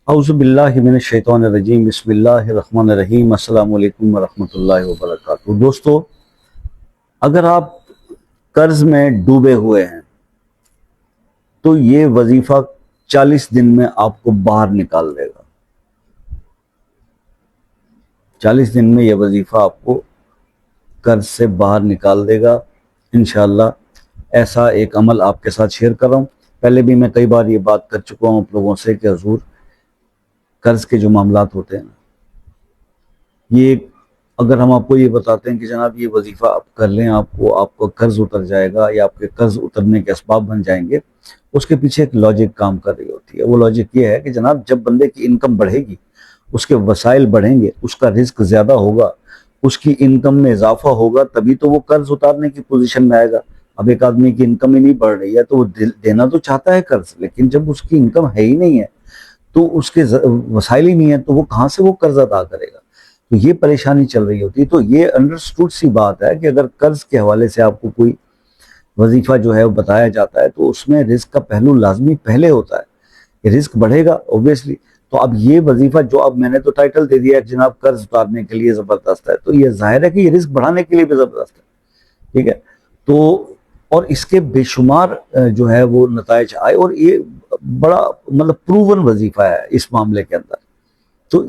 औज़ुबिल्लाहि मिनश्शैतानिर्रजीम बिस्मिल्लाहिर्रहमानिर्रहीम अस्सलामु अलैकुम वरहमतुल्लाहि वबरकातुहू। दोस्तों, अगर आप कर्ज में डूबे हुए हैं तो ये वजीफा 40 दिन में आपको बाहर निकाल देगा। 40 दिन में यह वजीफा आपको कर्ज से बाहर निकाल देगा इंशाअल्लाह। ऐसा एक अमल आपके साथ शेयर कर रहा हूँ। पहले भी मैं कई बार ये बात कर चुका हूँ आप लोगों से कि हुजूर, कर्ज के जो मामलात होते हैं ये, अगर हम आपको ये बताते हैं कि जनाब ये वजीफा आप कर लें, आपको कर्ज उतर जाएगा या आपके कर्ज उतरने के असबाब बन जाएंगे, उसके पीछे एक लॉजिक काम कर रही होती है। वो लॉजिक ये है कि जनाब जब बंदे की इनकम बढ़ेगी, उसके वसाइल बढ़ेंगे, उसका रिस्क ज्यादा होगा, उसकी इनकम में इजाफा होगा, तभी तो वो कर्ज उतारने की पोजीशन में आएगा। अब एक आदमी की इनकम ही नहीं बढ़ रही है तो वो देना तो चाहता है कर्ज, लेकिन जब उसकी इनकम है ही नहीं है तो उसके वसाइल ही नहीं है तो वो कहाँ से वो कर्ज अदा करेगा। तो ये परेशानी चल रही होती है। तो ये अंडरस्टूड सी बात है कि अगर कर्ज के हवाले से आपको कोई वजीफा जो है वो बताया जाता है तो उसमें रिस्क का पहलू लाजमी पहले होता है कि रिस्क बढ़ेगा ऑब्वियसली। तो अब ये वजीफा जो अब मैंने तो टाइटल दे दिया है जनाब कर्ज उतारने के लिए जबरदस्त है, तो ये जाहिर है कि ये रिस्क बढ़ाने के लिए भी जबरदस्त है। ठीक है, तो और इसके बेशुमार जो है वो नताइज आए और ये बड़ा मतलब प्रूवन वजीफा है इस मामले के अंदर। तो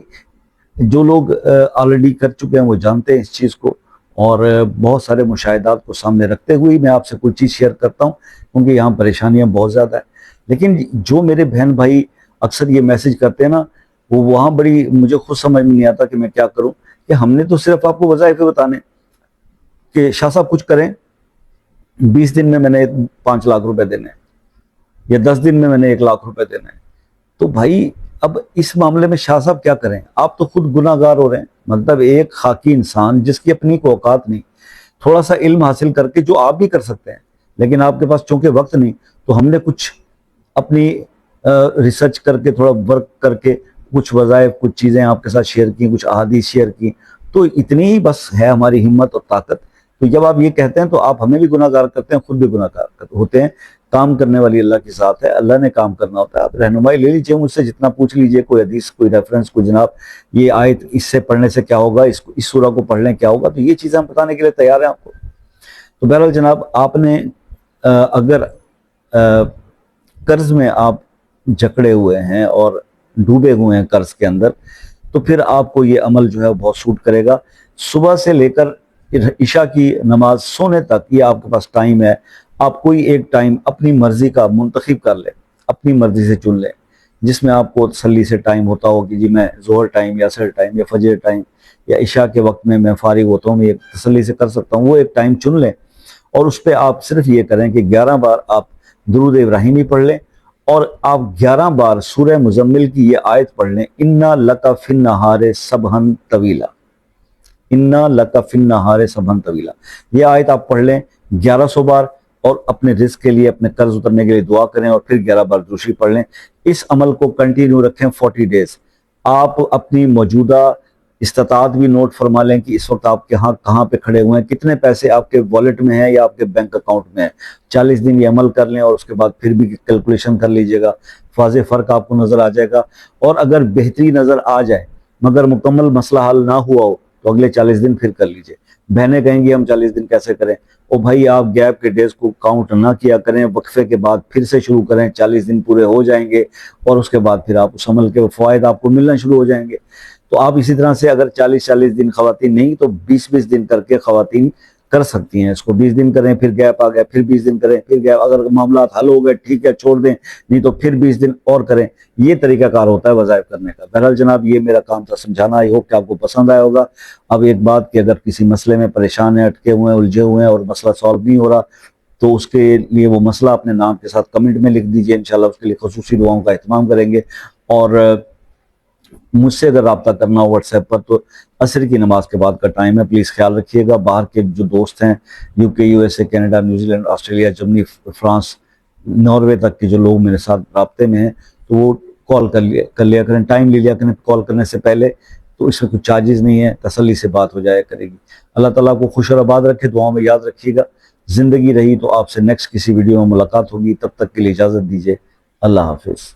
जो लोग ऑलरेडी कर चुके हैं वो जानते हैं इस चीज़ को, और बहुत सारे मुशाहिदात को सामने रखते हुए मैं आपसे कोई चीज़ शेयर करता हूँ, क्योंकि यहाँ परेशानियाँ बहुत ज़्यादा है। लेकिन जो मेरे बहन भाई अक्सर ये मैसेज करते हैं ना, वो वहाँ बड़ी मुझे खुद समझ में नहीं आता कि मैं क्या करूँ, कि हमने तो सिर्फ आपको वज़ाइफ़े बताने कि शाह साहब कुछ करें, 20 दिन में मैंने 5 लाख रुपए देने या 10 दिन में मैंने 1 लाख रुपए देने। तो भाई अब इस मामले में शाह साहब क्या करें? आप तो खुद गुनाहगार हो रहे हैं। मतलब एक खाकी इंसान जिसकी अपनी कोई औकात नहीं, थोड़ा सा इल्म हासिल करके जो आप भी कर सकते हैं, लेकिन आपके पास चूंकि वक्त नहीं, तो हमने कुछ अपनी रिसर्च करके, थोड़ा वर्क करके कुछ वज़ाइफ, कुछ चीज़ें आपके साथ शेयर की, कुछ अहादीस शेयर की। तो इतनी ही बस है हमारी हिम्मत और ताकत। तो जब आप ये कहते हैं तो आप हमें भी गुनाहगार करते हैं, खुद भी गुनाहगार होते हैं। काम करने वाली अल्लाह के साथ है, अल्लाह ने काम करना होता है। आप रहनुमाई ले लीजिए मुझसे, जितना पूछ लीजिए, कोई हदीस, कोई रेफरेंस, कोई जनाब ये आयत इससे पढ़ने से क्या होगा, इस सूरा को पढ़ने क्या होगा, तो ये चीज़ें हम बताने के लिए तैयार हैं आपको। तो बहरहाल जनाब, आपने अगर कर्ज में आप जकड़े हुए हैं और डूबे हुए हैं कर्ज के अंदर, तो फिर आपको ये अमल जो है बहुत सूट करेगा। सुबह से लेकर इशा की नमाज सोने तक ये आपके पास टाइम है। आप कोई एक टाइम अपनी मर्जी का मुंतखब कर ले, अपनी मर्जी से चुन ले, जिसमें आपको तसल्ली से टाइम होता हो कि जी मैं जोहर टाइम या असर टाइम या फजर टाइम या इशा के वक्त में मैं फारिग होता हूँ, मैं तसल्ली से कर सकता हूँ। वो एक टाइम चुन लें और उस पर आप सिर्फ ये करें कि 11 बार आप दुरूद इब्राहिमी पढ़ लें और आप 11 बार सूरह मुजम्मिल की ये आयत पढ़ लें, इन्ना लका फिन नहारे सबहन तवीला, इन्ना लका फिन नहारे सबहन तवीला। ये आयत आप पढ़ लें 1100 बार और अपने रिस्क के लिए, अपने कर्ज उतरने के लिए दुआ करें और फिर 11 बार दूसरी पढ़ लें। इस अमल को कंटिन्यू रखें 40 डेज। आप अपनी मौजूदा इस्तात भी नोट फरमा लें कि इस वक्त आप कहाँ पे खड़े हुए हैं, कितने पैसे आपके वॉलेट में है या आपके बैंक अकाउंट में है। 40 दिन ये अमल कर लें और उसके बाद फिर भी कैलकुलेशन कर लीजिएगा, वाज़े फ़र्क आपको नज़र आ जाएगा। और अगर बेहतरी नज़र आ जाए मगर मुकम्मल मसला हल ना हुआ हो तो अगले 40 दिन फिर कर लीजिए। बहनें कहेंगी हम 40 दिन कैसे करें? ओ भाई, आप गैप के डेज को काउंट ना किया करें, वक्फे के बाद फिर से शुरू करें, 40 दिन पूरे हो जाएंगे और उसके बाद फिर आप उस अमल के फ़वाइद आपको मिलना शुरू हो जाएंगे। तो आप इसी तरह से अगर 40-40 दिन खवातीन नहीं तो 20-20 दिन करके खवातीन कर सकती हैं। इसको 20 दिन करें, फिर गैप आ गया, फिर 20 दिन करें, फिर गैप, अगर मामला हल हो गए ठीक है छोड़ दें, नहीं तो फिर 20 दिन और करें। ये तरीकाकार होता है वज़ाइफ करने का। बहरहाल जनाब, ये मेरा काम था समझाना, आई होप कि आपको पसंद आया होगा। अब एक बात कि अगर किसी मसले में परेशान है, अटके हुए हैं, उलझे हुए हैं और मसला सॉल्व नहीं हो रहा, तो उसके लिए वो मसला अपने नाम के साथ कमेंट में लिख दीजिए। इंशाल्लाह उसके लिए खुसूसी दुआओं का एहतमाम करेंगे। और मुझसे अगर रब्ता करना हो व्हाट्सएप पर तो असर की नमाज के बाद का टाइम है, प्लीज़ ख्याल रखिएगा। बाहर के जो दोस्त हैं, UK, USA, Canada, New Zealand, Australia, Germany, France, Norway तक के जो लोग मेरे साथ रब्ते में हैं, तो वो कॉल कर लिया करें, टाइम ले लिया करें कॉल करने से पहले। तो इसमें कुछ चार्जेस नहीं है, तसल्ली से बात हो जाया करेगी। अल्लाह ताला को खुश और आबाद रखे, दुआओं में याद रखिएगा। ज़िंदगी रही तो आपसे नेक्स्ट किसी वीडियो में मुलाकात होगी, तब तक के लिए इजाज़त दीजिए। अल्लाह हाफिज़।